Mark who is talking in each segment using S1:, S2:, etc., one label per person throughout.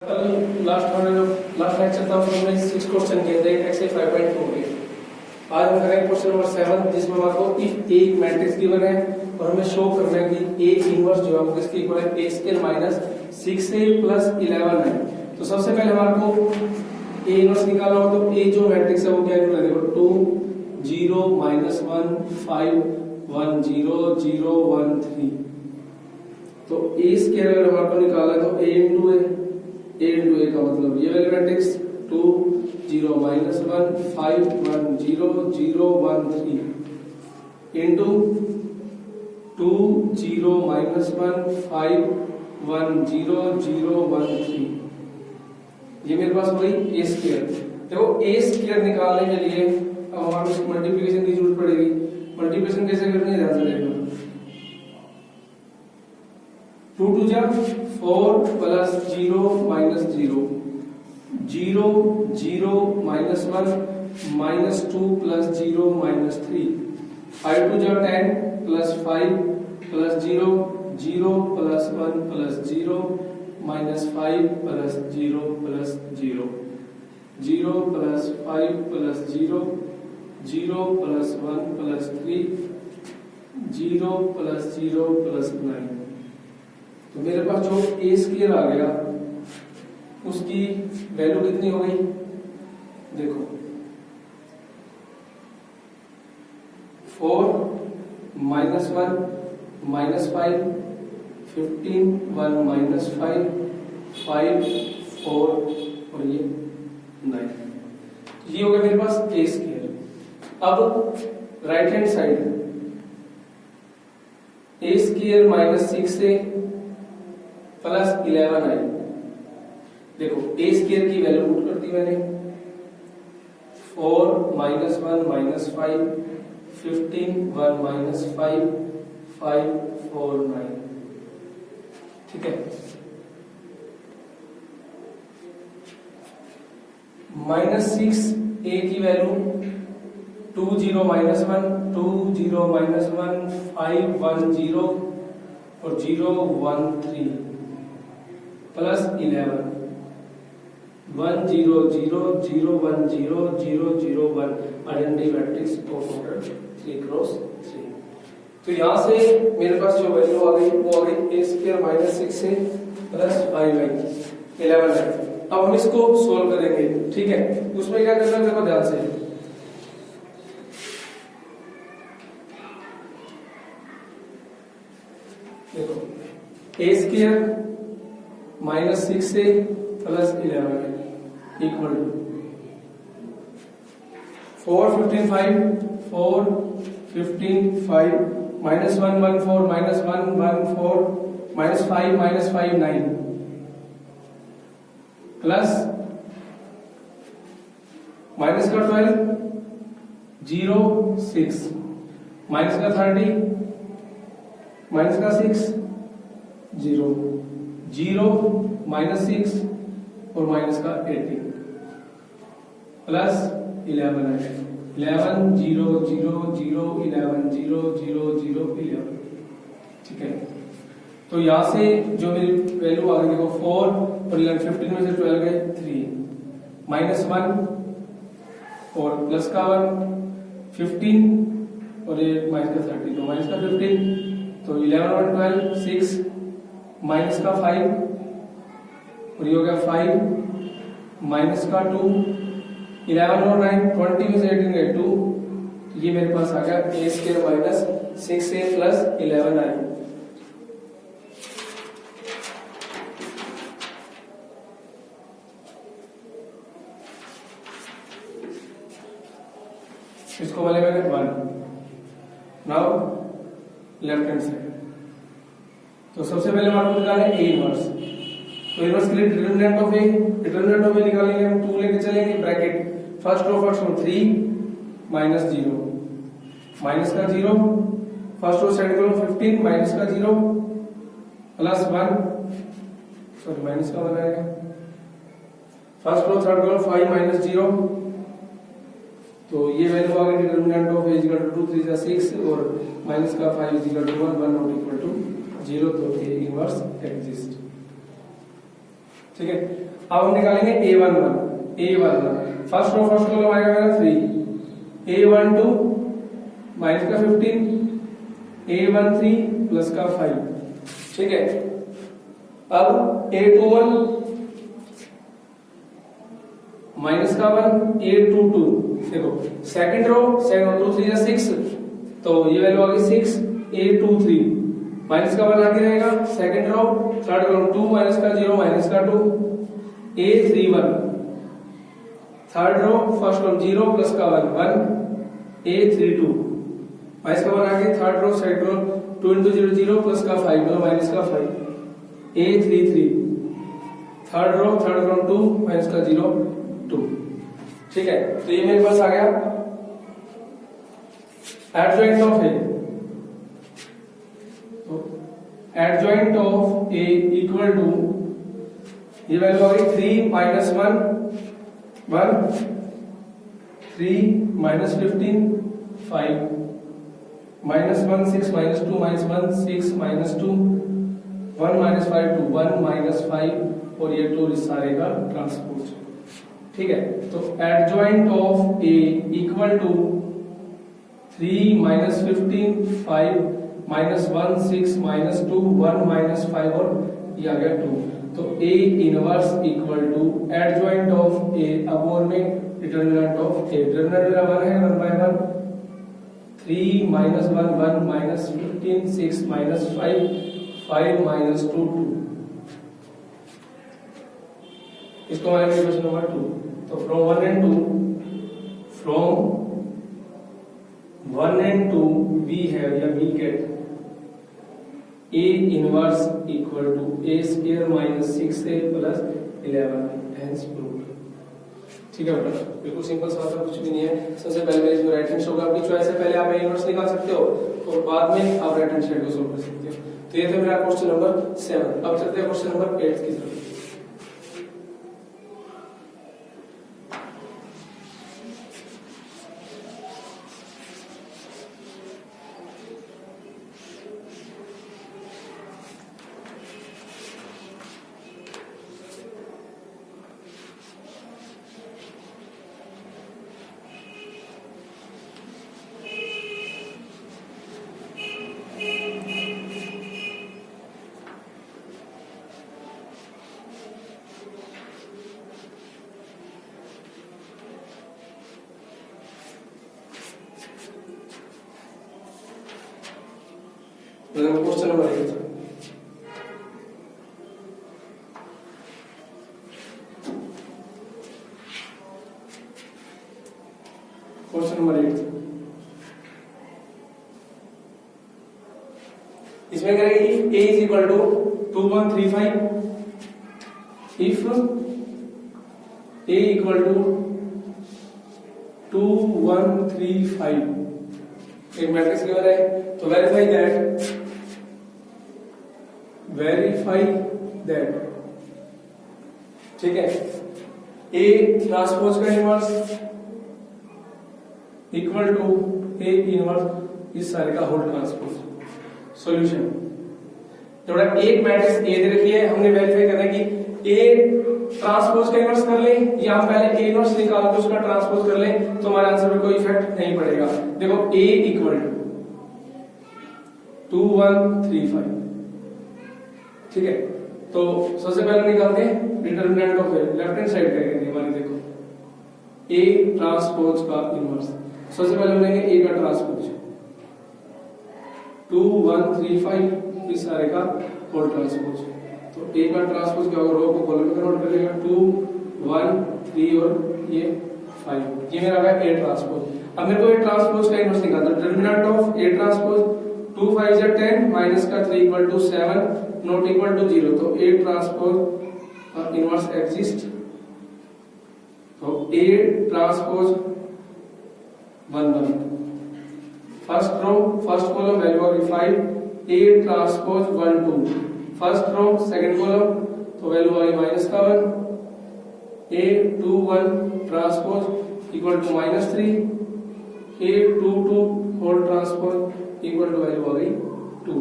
S1: कल last lecture था उसमें हमने 6 क्वेश्चन किए थे एक्सरसाइज 5.2 के। आज हम करेंगे क्वेश्चन नंबर 7 जिसमें हमारे को इफ एक मैट्रिक्स गिवन है और हमें शो करना है कि ए इनवर्स जो है वो किसके इक्वल है ए स्क्वायर माइनस 6a प्लस 11 है। तो सबसे पहले हमारे को ए इनवर्स निकालना हो तो ए जो मैट्रिक्स है वो क्या है देखो 2 0 -1 5 1 0 0 1 3। तो ए स्क्वायर अगर हमारे को निकालना है तो a इंटू a का मतलब ये वाली मैट्रिक्स 2 0 -1 5 1 0 0 1 3 इंटू 2 0 -1 5 1 0 0 1 3। ये मेरे पास वही a स्क्वायर। देखो a स्क्वायर निकालने के लिए अब हमारे को मल्टीप्लिकेशन की जरूरत पड़ेगी। मल्टीप्लिकेशन कैसे करनी है ध्यान से देखना। 2 2 जा 4 plus 0 minus 0 0 0 minus 1 minus 2 plus 0 minus 3 5 2 जा 10 plus 5 plus 0 0 plus 1 plus 0 minus 5 plus 0 plus 0 0 plus 5 plus 0 0 plus 1 plus 3 0 plus 0 plus 9। तो मेरे पास जो ए स्क्वायर आ गया उसकी वैल्यू कितनी हो गई देखो 4 -1 -5 15 1 -5 5 4 और ये 9। ये हो गया मेरे पास ए स्क्वायर। अब राइट हैंड साइड ए स्क्वायर माइनस 6a प्लस 11 आई। देखो ए स्क्वायर की वैल्यू पुट कर दी मैंने 4 -1 -5 15 1 -5 5 4 9। ठीक है। -6a की वैल्यू 2 0 -1 2 0 -1 5 1 0 और 0 1 3 plus 11 1 0 0 0 1 0 0 0 1 identity matrix of order 3 cross 3। तो यहां से मेरे पास जो वैल्यू आ गई वो आ गई a square minus 6a plus 5i 11 है। अब हम इसको सोल्व करेंगे। ठीक है। उसमें क्या करना है देखो ध्यान से। देखो a square minus 6a plus 11 equal to 4 15 5 4 15 5 -1 1 4 -1 1 4 -5 -5 9 plus minus का 12 0 6 माइनस का 30 माइनस का 6 0 0 -6 और माइनस का 18 प्लस 11 है 11 0 0 0 11 0 0 0 11। ठीक है। तो यहां से जो मेरी वैल्यू आ गई देखो 4 और 11 15 में से 12 गए 3 -1 और प्लस का 1 15 और ये माइनस का 30 तो माइनस का 15 तो 11 और 12 6 माइनस का 5 और ये हो गया 5 माइनस का 2 11 और 9 20 में से 18 गए 2। तो ये मेरे पास आ गया a square minus 6a plus 11 आई। इसको वाले मैंने 1। नाउ लेफ्ट हैंड साइड तो सबसे पहले हमारे को निकालना है a इनवर्स। तो इनवर्स के लिए डिटरमिनेंट ऑफ a निकालेंगे हम 2 लेके चलेंगे ब्रैकेट फर्स्ट रो 3 -0 माइनस का 0 फर्स्ट रो साइड करो 15 माइनस का 0 प्लस 1 सॉरी माइनस का 1 आएगा फर्स्ट रो थर्ड करो 5 -0 तो ये वैल्यू आ गई डिटरमिनेंट ऑफ a 2 3 6 और माइनस का 5 1 1 नॉट इक्वल टू 0। तो a इनवर्स एग्जिस्ट। ठीक है। अब हम निकालेंगे A11 first row first column आएगा मेरा 3, A12 माइनस का 15, A13 प्लस का 5, ठीक है। अब A21 माइनस का 1, A22 देखो सेकंड रो 2 3 या 6, तो ये वैल्यू आ गई 6, A23 माइनस का 1 आगे रहेगा, second row third column 2 minus का 0 माइनस का 2, A31 third row first column 0 plus का 1 A32 माइनस का 1 आगे, third row second row 2 into 0 0 plus का 5 मतलब माइनस का 5, A33 third row third column 2 minus का 0 2, ठीक है। तो ये मेरे पास आ गया एडजॉइंट ऑफ ए, तो adjoint of A equal to ये वैल्यू आ गई 3 minus 1 1 3 minus 15 5 minus 1 6 minus 2 minus 1 6 minus 2 1 minus 5 2 1 minus 5 और ये 2 सारे का ट्रांसपोज, ठीक है। तो adjoint of A equal to 3 minus 15 5 minus 1 6 minus 2 1 minus 5 और ये आ गया 2। तो A inverse equal to adjoint of A upon में डिटरमिनेंट ऑफ ए, डिटरमिनेंट मेरा 1 है 1 by 1 3 minus 1 1 minus 15 6 minus 5 5 minus 2 2, इसको हमारे क्वेश्चन नंबर 2। तो फ्रॉम 1 and 2 we have या we get A inverse equal to A square minus 6A plus 11 hence proved, ठीक है बेटा, बिल्कुल सिंपल सा था, कुछ भी नहीं है। सबसे पहले इसमें राइट हैंड साइड आपकी चॉइस है, पहले आप इनवर्स निकाल सकते हो और बाद में आप राइट हैंड साइड को सॉल्व कर सकते हो। तो ये था मेरा क्वेश्चन नंबर 7। अब चलते हैं क्वेश्चन नंबर 8 की तरफ। क्वेश्चन नंबर 8 क्वेश्चन नंबर 8 इसमें करेंगे if a is equal to 2135, if a equal to 2135 एक मैट्रिक्स गिवन है, तो वेरीफाई दैट, ठीक है, A ट्रांसपोज का inverse equal to A inverse इस सारे का होल ट्रांसपोज। सॉल्यूशन, थोड़ा एक मैट्रिक्स A दे रखी है, हमने वेरीफाई करना है कि A ट्रांसपोज का इनवर्स कर ले या हम पहले A इनवर्स निकाल के उसका ट्रांसपोज कर ले, तो हमारे आंसर में कोई इफेक्ट नहीं पड़ेगा। देखो A इक्वल टू 2135, ठीक है। तो सबसे पहले निकालते हैं determinant of A, left hand side करेंगे हमारी, देखो A ट्रांसपोज का इनवर्स, सबसे पहले हम लेंगे A का ट्रांसपोज 2135 इस सारे का होल ट्रांसपोज। तो A का ट्रांसपोज क्या होगा, रो को कॉलम में कन्वर्ट कर देगा, 2 1 3 और ये 5, ये मेरा है A ट्रांसपोज। अब मेरे को A ट्रांसपोज का इनवर्स निकालना है, डिटरमिनेंट ऑफ A ट्रांसपोज 2 5 या 10 माइनस का 3 equal to 7 not equal to 0, तो A ट्रांसपोज इनवर्स एग्जिस्ट, तो A transpose 1 1 first row first column value आ गई 5, A transpose 1 2 first row second column, तो वैल्यू आ गई माइनस का 1, A 2 1 transpose equal to minus 3, A 2 2 whole transpose equal to value आ गई 2।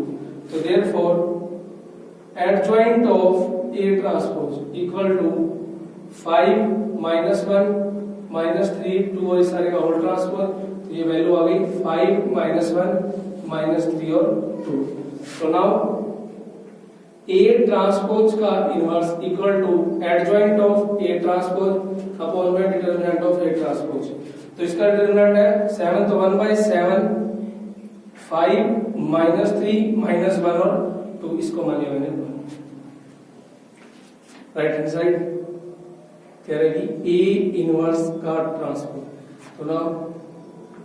S1: तो therefore adjoint of A transpose equal to 5 minus 1 minus 3 2 और इस सारे का होल ट्रांसपोज, तो ये वैल्यू आ गई 5 माइनस 1 माइनस 3 और 2। तो नाउ A ट्रांसपोज का inverse equal to adjoint of A transpose upon में डिटरमिनेंट ऑफ A ट्रांसपोज। तो इसका डिटरमिनेंट है 7, तो 1/7 5 माइनस 3 माइनस 1 और 2, इसको मानिए मैंने राइट हैंड साइड कह रहे कि A इनवर्स का ट्रांसपोज। तो ना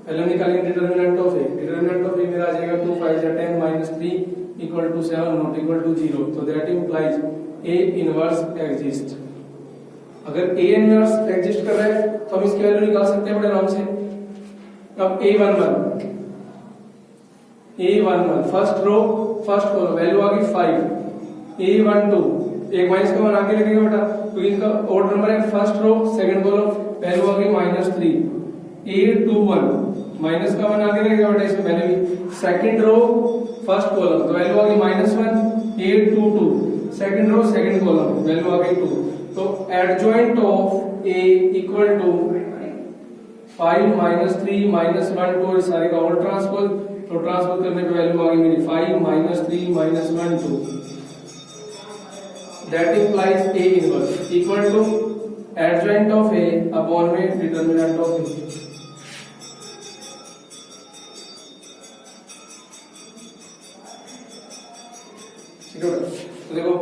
S1: पहले निकालेंगे determinant of A। Determinant of A मेरा आ जाएगा 2 5 10 minus 3 equal to 7 not equal to 0। तो that implies A inverse exist. अगर A इनवर्स एग्जिस्ट कर रहा है तो हम इसकी वैल्यू निकाल सकते हैं बड़े आराम से। अब A11 first row first column value आ गई 5। A12 एक माइनस का 1 आगे लगेगा बेटा, तो इनका ऑड नंबर है first row second column value आ गई -3। A21 माइनस का 1 आगे लगेगा बेटा, इसमें मैंने भी सेकंड रो फर्स्ट कॉलम तो वैल्यू आ गई -1। A22 second row second column value आ गई 2। तो adjoint of A equal to 5 minus 3 minus 1 2 सारे का होल ट्रांसपोज। तो ट्रांसपोज करने पे वैल्यू आ गई मेरी 5 minus 3 minus 1 2। That implies A inverse equal to adjoint of A upon में डिटरमिनेंट ऑफ A। ठीक है, तो देखो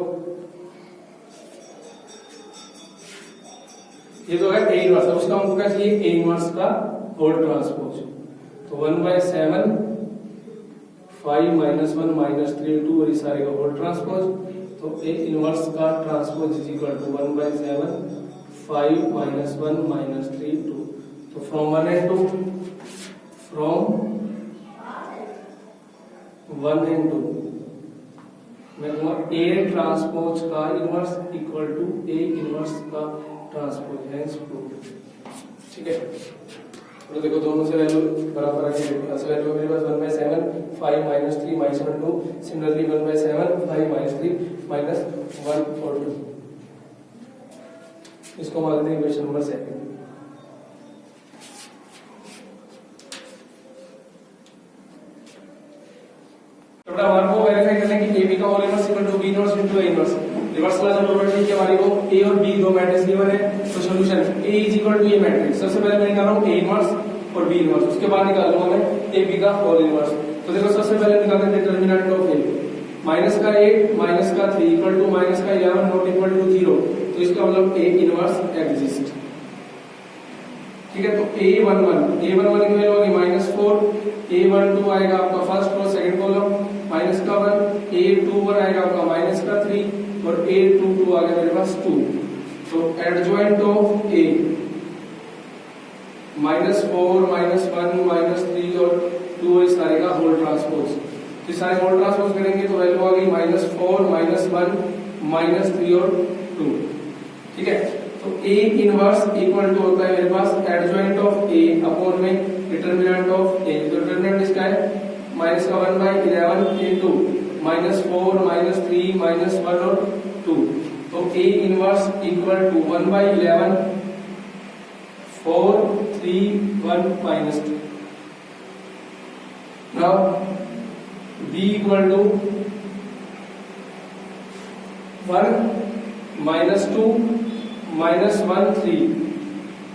S1: ये तो है A इनवर्स, उसका हमको क्या चाहिए A इनवर्स का होल ट्रांसपोज। तो 1/7 5 माइनस 1 माइनस 3 2 और इस सारे का होल ट्रांसपोज। तो A इनवर्स का transpose is equal to 1/7 5 minus 1 minus 3 2। तो फ्रॉम 1 and 2 मैं कहूँगा A ट्रांसपोज का inverse equal to A inverse का ट्रांसपोज हैंस प्रूव्ड। ठीक है, तो देखो दोनों से वैल्यू बराबर आ गई। फर्स्ट वैल्यू मेरे पास 1/7 5 minus 3 minus 1 2। Similarly 1/7 5 minus 3 minus 1 और 2। इसको मान लेते हैं क्वेश्चन नंबर 2। तो बेटा हमारे को वेरीफाई करना है कि AB का whole inverse equal to B inverse into A inverse. Reverse वाला जो प्रॉपर्टी है हमारी को A और B दो मैट्रिक्स गिवन है, तो solution A is equal to A matrix. सबसे पहले मैं निकाल रहा हूं A इनवर्स और B इनवर्स, उसके बाद निकाल लूंगा मैं AB का होल इनवर्स। तो देखो सबसे पहले निकालते हैं डिटरमिनेंट ऑफ A। माइनस का 8 माइनस का 3 इक्वल टू माइनस का 11 नॉट इक्वल टू 0। तो इसका मतलब A इनवर्स एग्जिस्ट। ठीक है, तो A11 की वैल्यू होगी -4। A12 आएगा आपका first row second column minus का 1। A21 आएगा आपका माइनस का 3 और A22 आ गया मेरे पास 2। तो एडजॉइंट ऑफ A -4 -1 -3 और 2 इस सारे का होल ट्रांसपोज। तो सारे होल ट्रांसपोज करेंगे तो वैल्यू आ गई -4 -1 -3 और 2। ठीक है, तो A इनवर्स इक्वल टू होता है मेरे पास एडजॉइंट ऑफ A अपॉन में डिटरमिनेंट ऑफ A। तो डिटरमिनेंट इसका है माइनस का 1/11 into -4 -3 -1 और 2। तो A inverse equal to 1/11 4 3 1 -2। Now B equal to 1 -2 -1 3।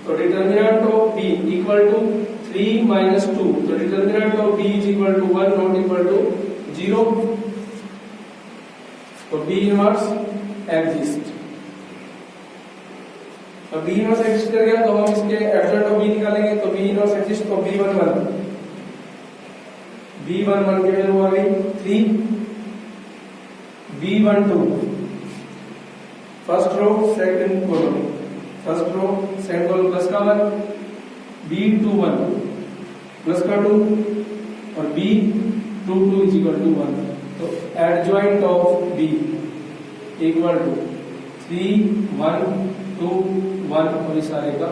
S1: तो determinant of B equal to 3 -2। तो determinant of B is equal to 1 not equal to 0। तो B इनवर्स एग्जिस्ट। अब B इनवर्स एग्जिस्ट कर गया तो हम इसके एडजॉइंट ऑफ B निकालेंगे। तो B इनवर्स एग्जिस्ट तो B11 की वैल्यू आ गई 3। B12 first row second column first row second column plus का 1। B21 प्लस का 2 और B22 इज इक्वल टू 1। तो adjoint of B equal to 3 1 2 1 और इस सारे का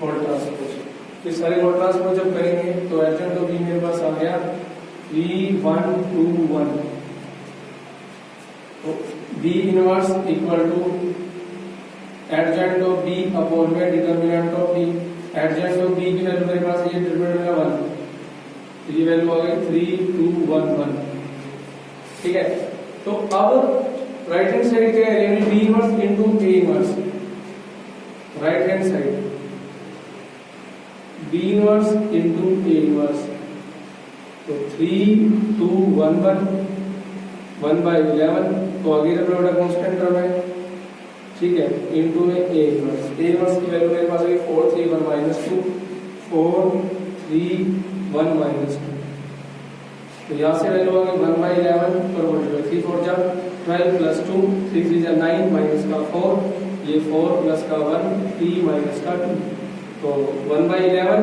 S1: होल ट्रांसपोज। इस सारे होल ट्रांसपोज जब करेंगे तो एडजॉइंट ऑफ B मेरे पास आ गया 3 1 2 1। तो B inverse equal to adjoint of B upon में determinant of B. Adjoint of B की वैल्यू मेरे पास ये डिटर्मिनेंट में 1, ये वैल्यू आ गई 3 2 1 1। ठीक है, तो अब राइट हैंड साइड क्या है, यानी B inverse into A inverse. Right hand side B inverse into A inverse, तो 3 2 1 1 1/11, तो आगे का प्रोडक्ट कांस्टेंट टर्म है। ठीक है, इनटू में ए इनवर्स। ए इनवर्स की वैल्यू मेरे पास है 4 3 1 -2 4 3 1 -2, तो यहाँ से वैल्यू आ गई 1/11 पर मल्टीप्लाई 3 4 जा 12 प्लस 2 3 3 जा 9 माइनस का 4, ये 4 प्लस का 1 3 माइनस का 2, तो 1/11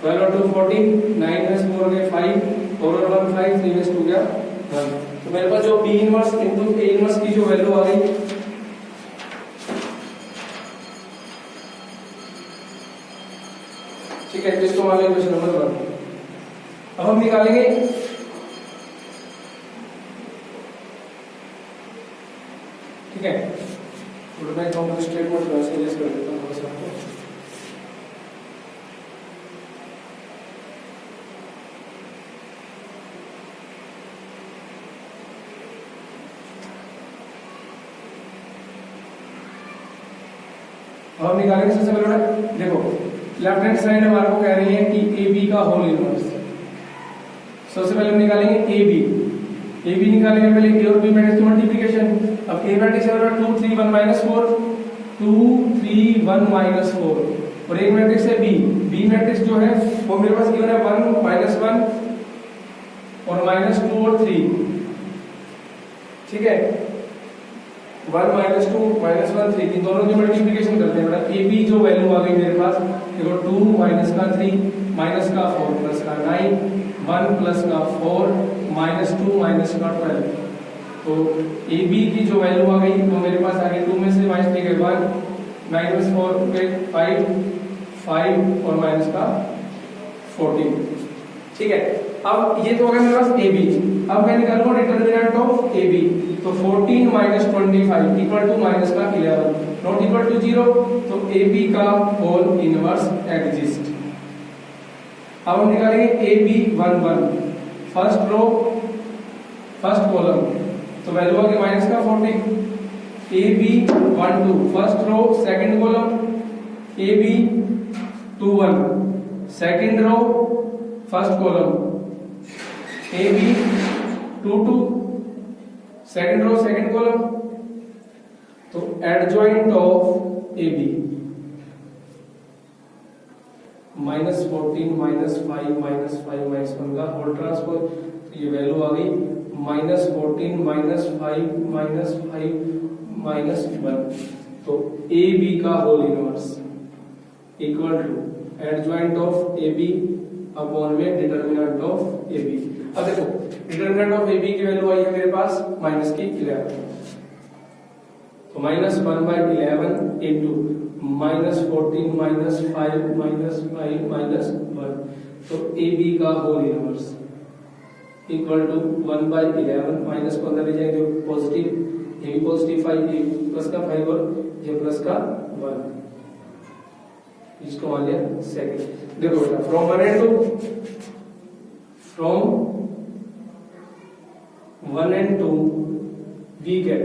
S1: 12 और 2 14 9 में 4 गए 5 4 और 1 5 3 में 2 गया 1। तो मेरे पास जो B inverse into A inverse की जो वैल्यू आ गई, ठीक है, इसको मान लीजिए क्वेश्चन नंबर 1। अब हम निकालेंगे ठीक है, तो मैं कॉम्प्लेक्स स्टेटमेंट को ऐसे कर देता हूं थोड़ा सा आपको। अब हम निकालेंगे सबसे पहले, देखो लेफ्ट हैंड साइड हमारे को कह रही है कि ए बी का होल इनवर्स। सबसे पहले हम निकालेंगे ए बी निकालेंगे पहले ए और बी मैट्रिक्स की मल्टीप्लिकेशन। अब ए मैट्रिक्स है 2 3 1 -4 2 3 1 -4, और एक मैट्रिक्स है बी मैट्रिक्स जो है वो मेरे पास गिवन है 1 -1 और -2 और 3। ठीक है, 1 -2 -1 3, इन दोनों की मल्टीप्लिकेशन करते हैं बेटा। ए बी जो वैल्यू आ गई मेरे पास, देखो 2 माइनस का 3 माइनस का 4 प्लस का 9 1 प्लस का 4 -2 माइनस का 12, तो ए बी की जो वैल्यू आ गई वो मेरे पास आ गई 2 में से माइनस ठीक है 1 9 में से 4 पे 5 और माइनस का 14। ठीक है, अब ये तो हो गया मेरे पास ए बी। अब मैं निकालूंगा डिटर्मिनेंट ऑफ ए बी, तो 14 माइनस 25 इक्वल टू माइनस का 11 नॉट इक्वल टू 0, तो ए बी का होल इनवर्स एग्जिस्ट। अब हम निकालेंगे A B 1 1 first row first column, तो वैल्यू आ गई माइनस का 40। A B 1 2 first row second column, A B 2 1 second row first column, A B 2 2 second row second column, तो adjoint of A B -14 -5 -5 -1 का whole transpose, तो ये value आ गई -14 -5 -1, तो ए बी का whole inverse equal to adjoint of A B upon में determinant of A B. अब देखो डिटर्मिनेंट ऑफ ए बी की वैल्यू आई है मेरे पास माइनस की 11, तो -1/11 इंटू -14 -5 -1, तो ए बी का whole inverse equal to 1/11 minus को अंदर ले जाएंगे पॉजिटिव, ये भी पॉजिटिव 5 ये प्लस का 5 और ये प्लस का 1, इसको मान लिया सेकंड। देखो बेटा from 1 and 2 we get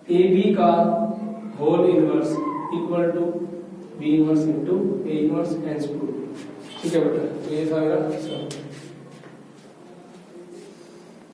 S1: A B का whole inverse equal to B inverse into A inverse and square. ठीक है बेटा, तो ये था मेरा सवाल।